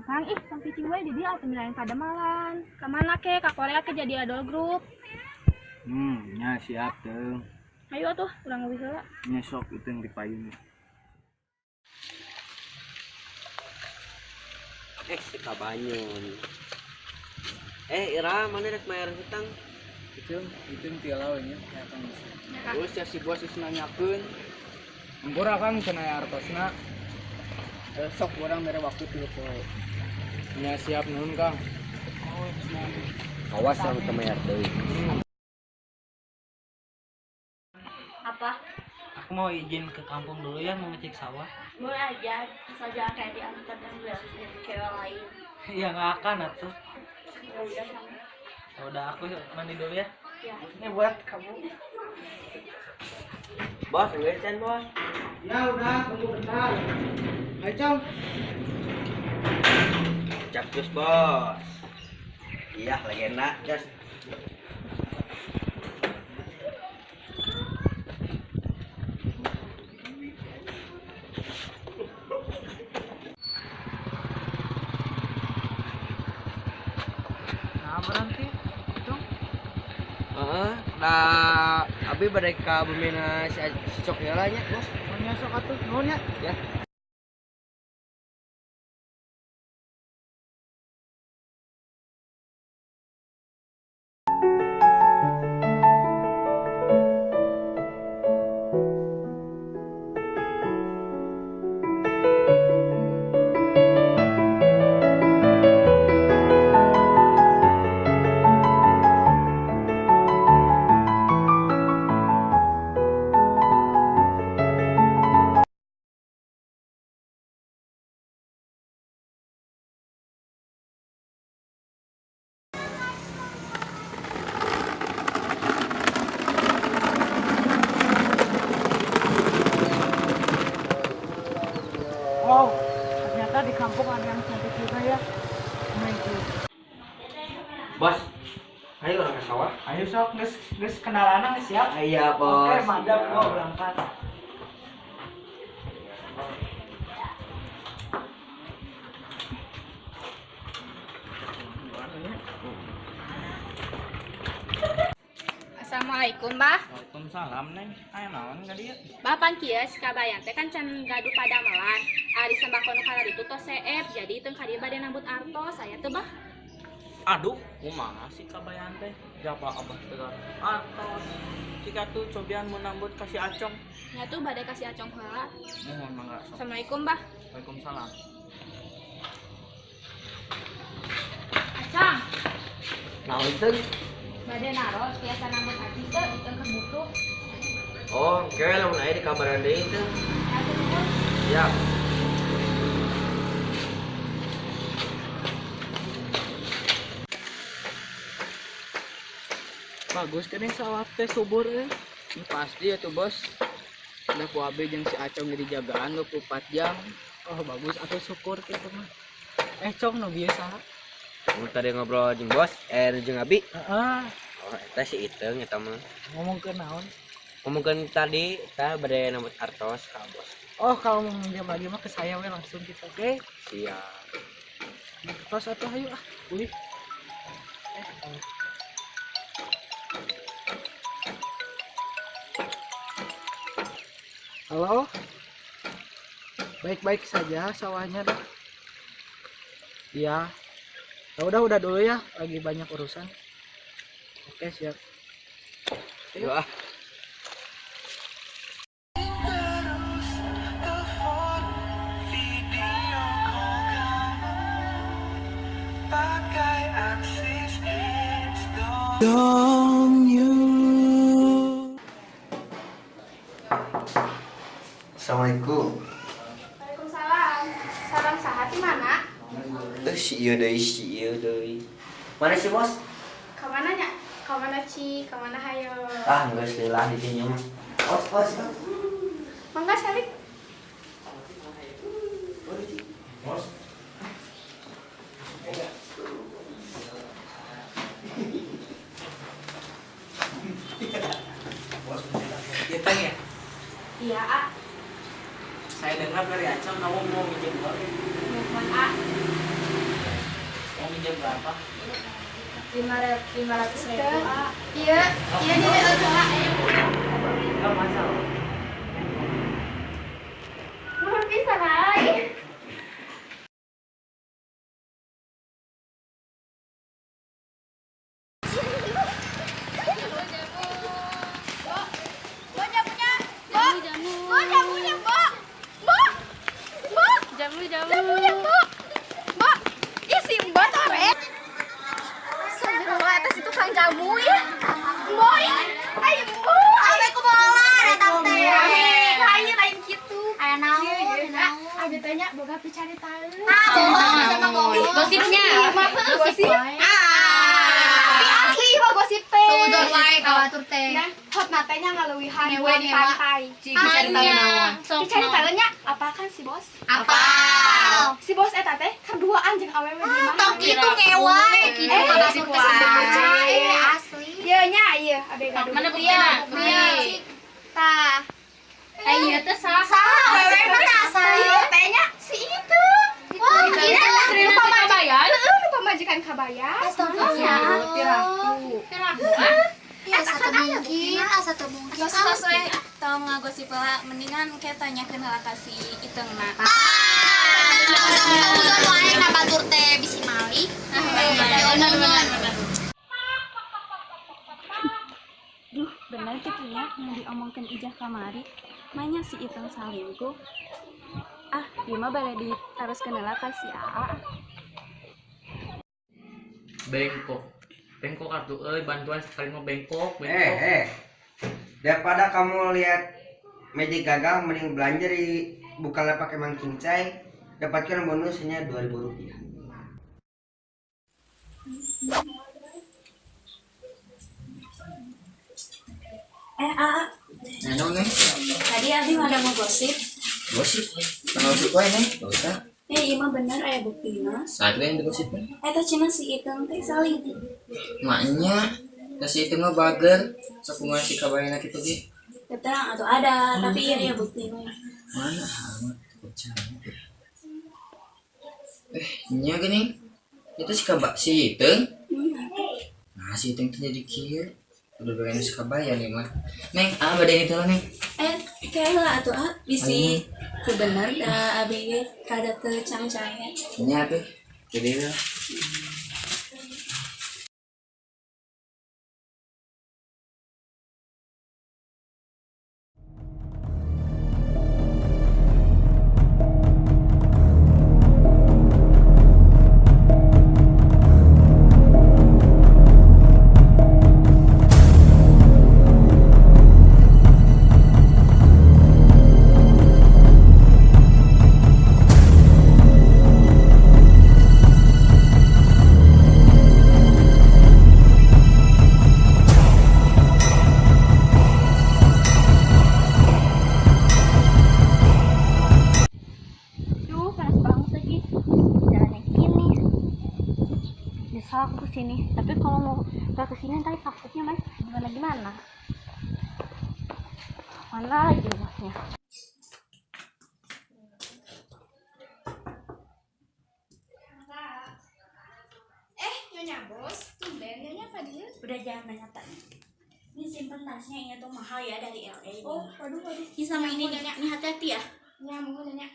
Kang, ih, sampai ciwe di dia atau milain pada malan. Kemana ke? Ke Korea ke jadi idol grup. Nya siap tuh. Ayo tuh, udah nggak bisa. Nya sok itu yang dipayung. Si Kabanyun. Ira, mana rek mayar hutang? Itu tilau nya akan bisa. Terus ya si bos geus nanyakeun. Embur akang cenah artosna. Sok urang mere waktu 3 poe. Nya siap nuhun Kang. Awas lah teu mayar deui. Apa? Aku mau izin ke kampung dulu ya, mau ngecek sawah. Boleh aja, asal jangan kayak diantar dan bilang cewek lain. Ya nggak akan atuh. Ya udah sama. Ya udah aku mandi dulu ya. Ya. Ini buat kamu. Bos, ngeucan bos. Ya udah, tunggu bentar. Ayo Cong. Capcus bos. Iya, legenda. Jas. Nah berhenti, Cong. Nah, abi bade ka bumina si Cok heula nya, bos. Mau nyosok atuh, nuhun ya. Ya. Wow, ternyata di kampung ada yang cantik juga ya. Oh my God. Bos. Ayo orang ke sawah. Ayo sok, geus kenalan siap. Iya, bos. Oke, mantap, Siap. gua berangkat. Assalamualaikum, Bah. Waalaikumsalam, Neng. Ayo naon ka dieu? Bapan kieu si kabayan teh kan can gaduh pada malan. Ari sembako nu kala ditu tos CF, jadi teu ka dieu bade nambut artos saya teh, Bah. Aduh, kumaha sih kabayan teh? Japa abah tegar. Atos. Jika tuh cobian mau nambut kasih acong. Ya tuh bade kasih acong heula. Mohon mangga sok. Assalamualaikum, Bah. Waalaikumsalam. Acang, Naon teh? bade naros biasa nambut aji teh itu kebutuh. Oh, kira lamun aya di kabaran deui teh. Ya tuh nuhun. Ya. Bagus kan sawah teh subur eh. Pasti ya tuh, bos. Udah ku abe jeung si Acong jadi jagaan 24 jam. Oh bagus atuh syukur kitu mah. Cong nu biasa. Mun tadi ngobrol jeung bos, jeung Abi. Heeh. Oh, eta si Iteung eta mah. Ngomong ke naon? Ngomongkeun tadi, kita bade nambut artos ka bos. Oh kalau mau minjem lagi mah ke saya we langsung kita. Oke. Siap. Tos atuh ayo ah. Ulih. Halo. Baik-baik saja sawahnya dah. Iya. Ya udah dulu ya, lagi banyak urusan. Oke, siap. Yuk ah. Assalamualaikum. Waalaikumsalam. Salam sahat di mana? Si ieu deui. Mana si bos? Ka mana nya? Ka mana Ci? Ka mana hayo? Ah, geus leulah di dinya mah. Bos. Mangga salik. Bos. Kita ya. Iya, ah. Saya dengar dari Acong kamu mau minjem uang. Mohon, ah. jam berapa? 500.000. Iya, iya di Kak. Enggak masalah. Belum bisa naik. Jamu ya, boy, ayo boy, sampai ke bola, datang teh, ayo lain gitu, ayo naon, ayo tanya, boga cari tahu, Gosipnya. gosip, tapi asli mah gosip teh, Seudon wae kawatur teh. hot natenya ngaluwihan, gue di pantai, Cari tahu naon. dicari tahunya, apa kan si bos? Apa? Si bos eta teh kerduaan jeung awewe di mana? Tong kitu ngewai. Gosip wae. Asli. Ieu nya ieu abg gaduh. Mana buktina? Tah. Ieu teh saha? Awewe mah asal tehnya si itu. Wah, Ini terima kabayan. Heeh, pamajikan kabayan. Piraku. Ya, satu mungkin. Tos we tau ngagosip lah, mendingan kayak tanyakeun heula ka si Iteungna. Udah wae ka batur teh bisi mali. Duh, bener teh kieu yang diomongkeun Ijah kamari. Manya si Iteung salingkuh. Ah, ieu mah bade ditaroskeun heula ka si Aa. Bengkok. Bengkok atuh bantuan sekali mah bengkok. Daripada kamu lihat magic gagal, mending belanja di Bukalapak Emang Kincai, dapatkan bonusnya Rp2.000. Aa, Nah, nih, tadi Abi ada mau gosip. gosip. Kalau suka ini, gak usah. Ieu mah bener aya buktina. Saat yang digosipin, Eta cenah si Iteung teh salingkuh. maknya kasih itu mah bager, sok ngasih kabarnya gitu gitu. Keterang atau ada, tapi ieu aya buktina. Mana amat percaya. Nya gini, itu si Iteng. Nah, si Iteng tuh jadi kieu. Udah pengen suka bayar nih mah. Neng, badai itu lah neng. Kayak lah atuh bisi kebener da abi ge kada teu cang-cangnya. Nya tuh, jadi lah. Duh, panas banget lagi. Jalan yang gini. Nyesal aku kesini. Tapi kalau mau gak kesini ntar takutnya mas gimana? Mana lagi masnya? Nyonya bos, tumben nyonya Fadil. Udah jangan nanya tanya. Ini simpen tasnya ini tuh mahal ya dari LA. Oh, waduh. Ini sama ini nyonya, ini hati-hati ya. Nyambung nyonya.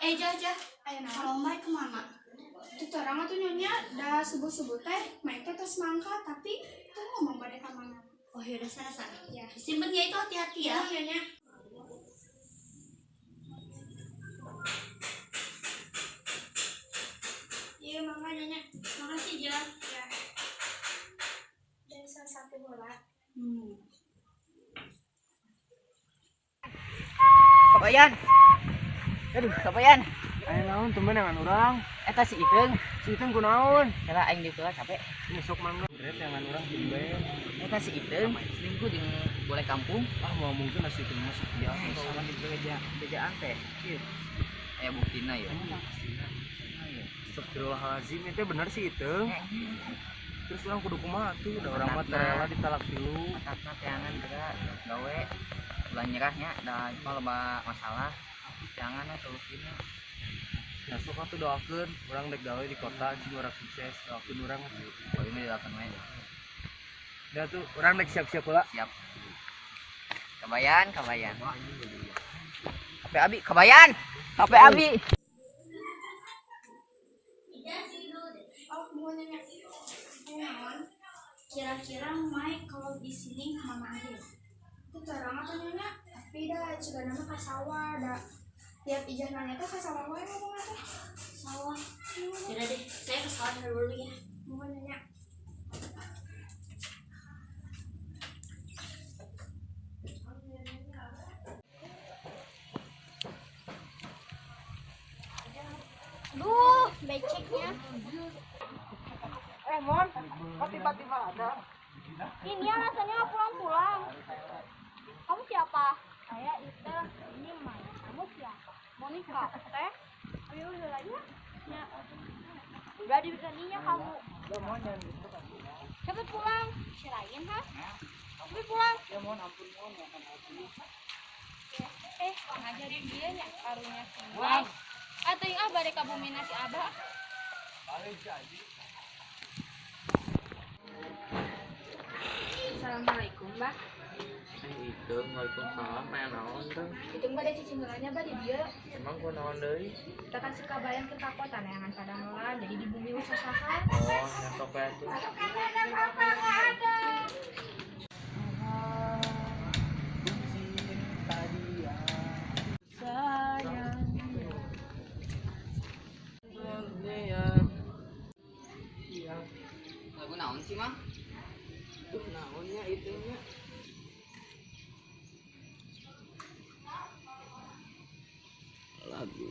Jah. Ayo nah. Kalau Mike kemana? Itu orang tuh nyonya dah subuh-subuh teh, main teh terus mangka tapi tuh ngomong pada ka mana. Oh ya udah sana. Ya. Simpen ya itu hati-hati ya. Nyonya. Iya, mangga nyonya. Makasih Jah. Ya. Dan salah satu bola. Kabayan. Aduh, kabayan. Ayo naon tumben dengan orang. Eta si Iteung. Si Iteng kunaon? Kira aing di kelas capek. Ini sok mangga. Berat dengan orang tumben. Eta si Iteung selingkuh jeung boleh kampung. Ah, mau mungkin nasi Iteng mah setia. Sama di bejaan teh. Aya buktina ya. Astagfirullahaladzim, itu bener sih Iteng. Terus orang kudu kumaha tuh, udah orang mah rela ditalak dulu. Tatna teangan tega gawe bulan nyerahnya da loba masalah. Jangan solusinya. Ya sok atuh doakeun urang dek gawe di kota cing urang sukses doakeun urang. Oh ini dilakukan we. Ya tuh urang dek siap-siap heula. Siap. Kabayan. HP Abi, kabayan. HP Abi. Oh, mau nanya. Kira-kira Mike kalau di sini kemana aja ya? Itu terang atau nyonya? Tapi dah juga nama ke sawah, dah tiap ijah nanya tuh ke sawah gue ngomong apa? Sawah. Yaudah deh, saya ke sawah dulu ya. Mau nanya. Duh, beceknya. Mon, tiba-tiba ada. Ini ya rasanya pulang-pulang. Kamu siapa? Saya Ita. Ini Mai. Kamu siapa? Monica. Teh? Ayo udah lagi ya. Udah dibikaninya kamu. Cepet pulang. Sirain ha? Cepet pulang. Ya mon, ampun mon, ya kan Ngajarin dia nya karunya sini. Atau yang abah dek kabumina si abah. Assalamualaikum, Mbak. Itu waalaikumsalam main naon teh. Itu Mbak ada cicing ngelanya Mbak di dia. Emang ku naon deui? Kita kan suka bayang ke kota neangan pada melan jadi di bumi usaha. Oh, nyesok ya tuh. Lagu naon sih, Mang? naonnya itunya. Lagu.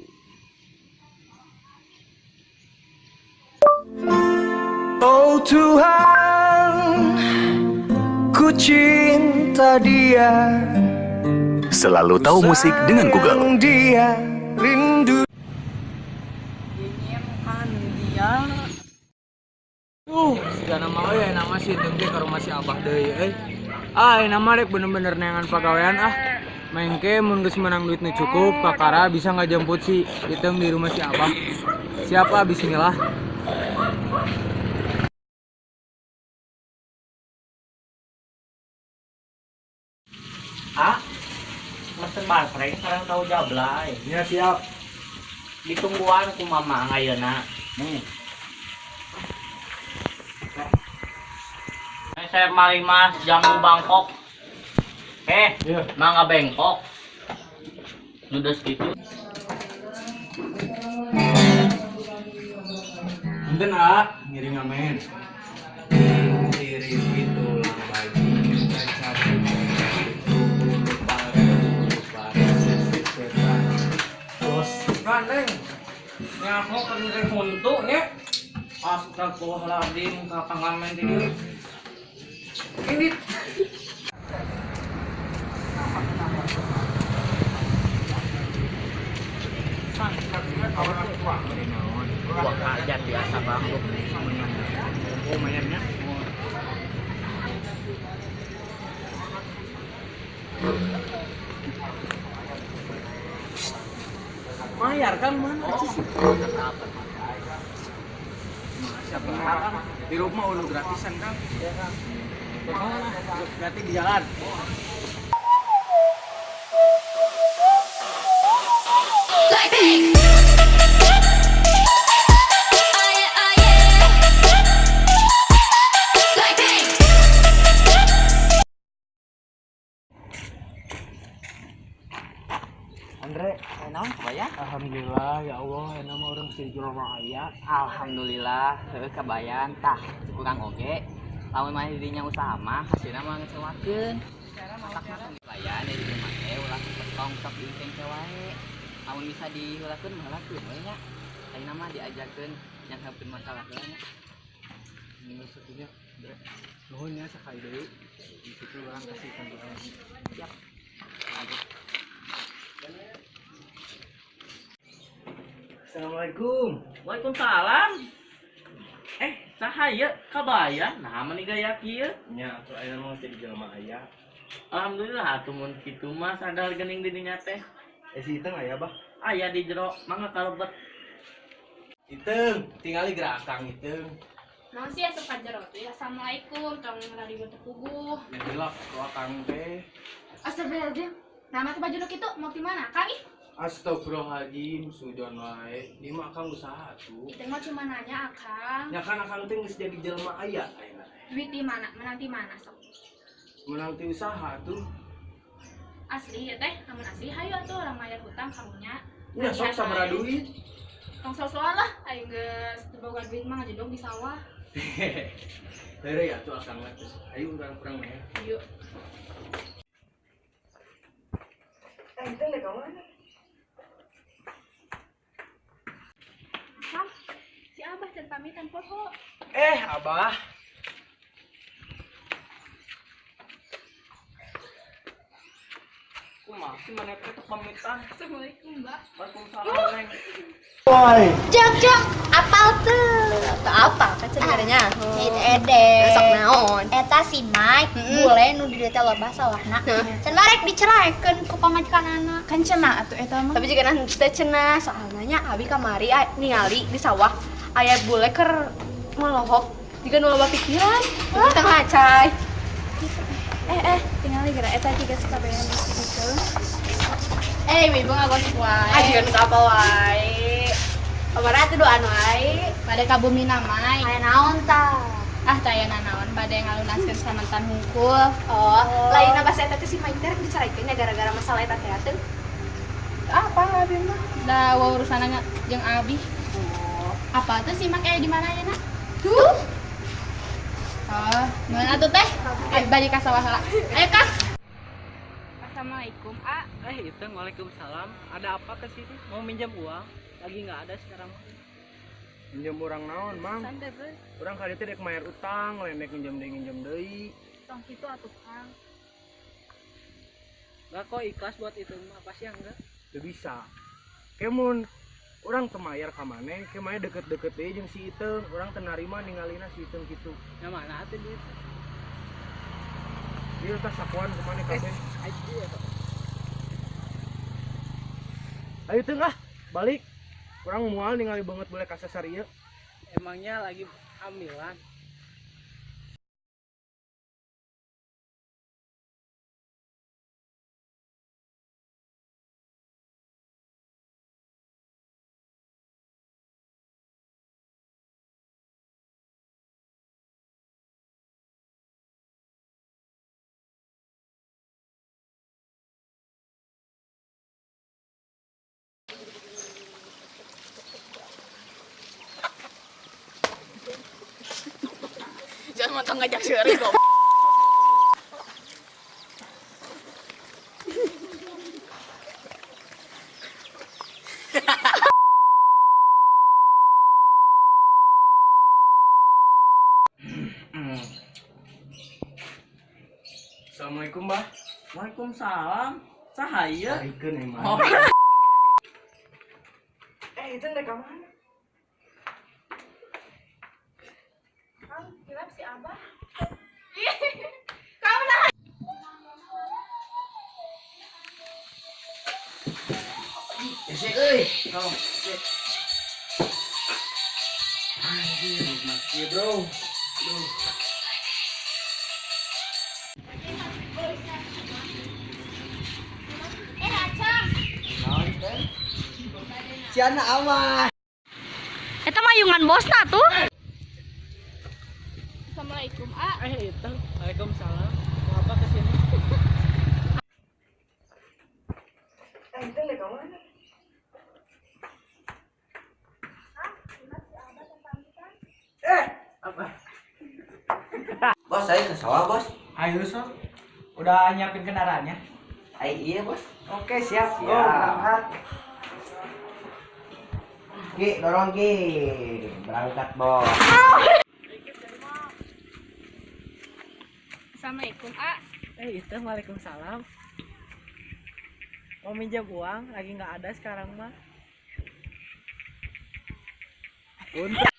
Oh Tuhan, ku cinta dia. Selalu tahu musik dengan Google. Sayang dia, rindu. Inginkan dia. Segala mau ya nama si Tengke ke rumah si Abah deui nama rek bener-bener neangan pagawean Mengke mun geus menang duit nu cukup kakara bisa ngajemput si Iteng di rumah si Abah. Siapa bismillah. Mesen baterai sekarang tahu jablay. Ya siap. Ditungguan ku mama ngayeuna. Nih. Saya malimas jamu Bangkok. Mangga bengkok. Nudes gitu. Enten ngiring amen. Ngiring itu lagi terus Gandeng. Nyako kenring huntu nya. Astagfirullahaladzim kakang ngamen di dieu. Ini buang hajat biasa bangkok. Oh mainnya. mayar kan mana siapa di rumah ulu gratisan kan gratis di jalan. Andre, naon kabayang? Alhamdulillah ya Allah nama orang mesti jual aya. Alhamdulillah, heuh kabayang tah kurang oge. Lamun mah dirinya usaha mah hasilna mah ngecewakeun. Matak mah kabayang dari rumah teh ulah petong sok diinteng teh wae. Lamun bisa diheulakeun mah heulakeun we nya. Ayeuna mah diajarkeun nyangkapeun masalah heula nya. Ini maksudnya nuhunnya sakali deui. Itu orang kasih kantor. Siap. Assalamualaikum. Waalaikumsalam. Sahaya kabayang nah mani gaya kieu. Nya atuh aya mah jadi jelema aya. Alhamdulillah atuh mun kitu mah sadar geuning di dinya teh. Si Iteng aya bah. Aya di jero mangga kalebet. Iteng, tinggal gerakang Iteng. Naon sih asup ka jero teh? Assalamualaikum, tong rari beuteuk puguh. Jadilah tu akang teh. Astagfirullahaladzim. Nama teh baju nu kitu mau di mana? Kang ih. Astagfirullahaladzim, sujon wae. Di mah akang usaha tuh. Kita mah cuma nanya Akang. Ya kan akang teh geus jadi jelema aya ayeuna. Duit di mana? Menang di mana sok? Menang ti usaha tuh. Asli ya teh, namun asli hayu atuh orang mayar hutang kamunya. Ya sok sabaraha duit. Tong soal lah, aing geus teu boga duit mah ngajedog di sawah. Heureuy atuh akang mah terus. Ayo urang-urang mah. Yuk. Iteng deh kawan. Kang, si Abah can pamitan poho. Abah. Kumaha sih mana teh pamitan? Assalamualaikum, Mbak. Waalaikumsalam, Neng. Jok, apal tuh? apa kan sebenarnya Ede. sok naon Eta si Mike, bule nu di dieu loba sawahna. Can barek diceraikeun ku pamajikanana. Kan cenah atuh eta mah. tapi jika nanti teh cenah soalnya abi kamari ningali di sawah aya bule keur melohok jika nu loba pikiran kita ngacai Tinggal gara eta juga sakabean di situ. ibu ngagosip wae ajian apa wae kamari atuh doan wae Pada kabumi namai. Aya naon tah? Ah tayana naon pada ngalunaskeun samantan hungkul. lain apa saya teh si Mike teh diceraikeun gara-gara masalah eta teh atuh Apa abi mah? Da urusanna jeung abi. Apa tuh sih mak di mana ya nak? tuh Oh, mana tuh teh? Balik ka sawah heula. Ayo Kang. Assalamualaikum, A. Iteng, waalaikumsalam. Ada apa ke sini? Mau minjam uang? Lagi nggak ada sekarang. Pinjam urang naon, Mang? Santai beuh. Urang kali teh dek mayar utang, lain dek nginjem deui. Tong kitu atuh Kang. Nggak kok ikhlas buat itu mah apa sih enggak? Teu bisa. Kemun urang teu mayar ka maneh, ke maneh deket-deket deui jeung si Iteng. Urang teu narima ningalina si Iteng kitu. Yang mana atuh dia? Ieu tah sakuan ku maneh kabeh. Ayo Teng balik. Urang moal ningali banget boleh ka sasar ieu. Emangnya lagi hamilan? jangan mantang ngajak seueur kok Assalamualaikum, Mbah. Waalaikumsalam. Sahaya. Saikeun emang. Oh. Iteng dek ka mana? Kang, kira si Abah. Ese euy. Kau. Anjir, mati bro. Duh. Acang. Ciana aman. eta mayungan bosna tuh Assalamualaikum, A. Iteng, waalaikumsalam. Mau apa ke sini? Iteng dek ka mana? Apa? Bos, saya ke sawah, Bos. Ayo sok. Udah nyiapin kendaraannya? Iya, Bos. Oke, siap. Go, Siap. berangkat. Ki, dorong Ki. Berangkat, Bos. Assalamualaikum, A. Iteng, waalaikumsalam. Mau minjam uang? Lagi nggak ada sekarang mah. Untuk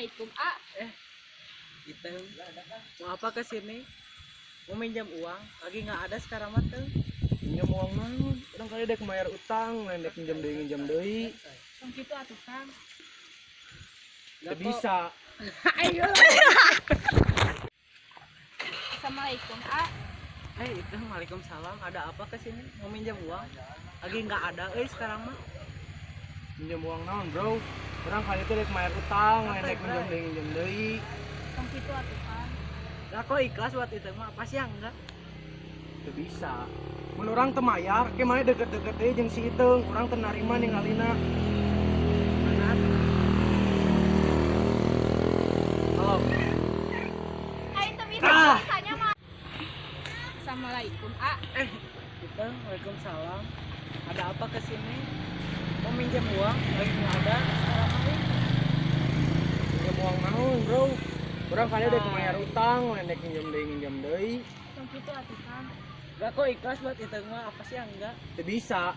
Assalamualaikum A. Iteng, mau apa ke sini? Mau minjam uang? Lagi nggak ada sekarang mah teh. Pinjam uang naon? Orang kali dek mayar utang, lain dek minjam deui. Tong kitu atuh Kang. Teu bisa. Assalamualaikum A. Iteng, waalaikumsalam. Ada apa ke sini? Mau minjam uang? Lagi nggak ada, sekarang mah. Pinjam uang naon, Bro? Orang kali itu dek mayar utang, lain dek minjam deui. Tong kitu atuh Kang. Lah kok ikhlas buat Iteng mah? Apa sih yang enggak? Teu bisa. Mun urang teu mayar, ke mana deket-deket deui jeung si Iteung, urang teu narima ningalina. Halo. Ayo tuh bisa Ah. biasanya mah. Assalamualaikum A. Iteng, waalaikumsalam. Ada apa ke sini? Mau minjam uang? Lagi nggak ada sekarang mah. Pinjam uang naon, Bro? Urang kali dek mayar utang, lain dek minjam deui. Tong kitu atuh Kang. Lah kok ikhlas buat Iteng mah? Apa sih yang enggak? Teu bisa.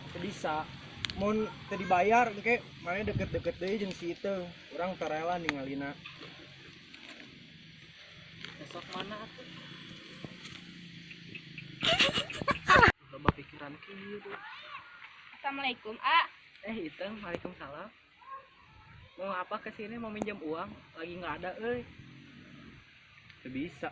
Mun teu dibayar engke mana deket-deket deui jeung si Iteung, urang teu rela ningalina. Besok mana atuh? Coba pikiran kieu. Assalamualaikum A. Iteng, waalaikumsalam. Mau apa ke sini? Mau minjam uang? Lagi nggak ada, Teu bisa.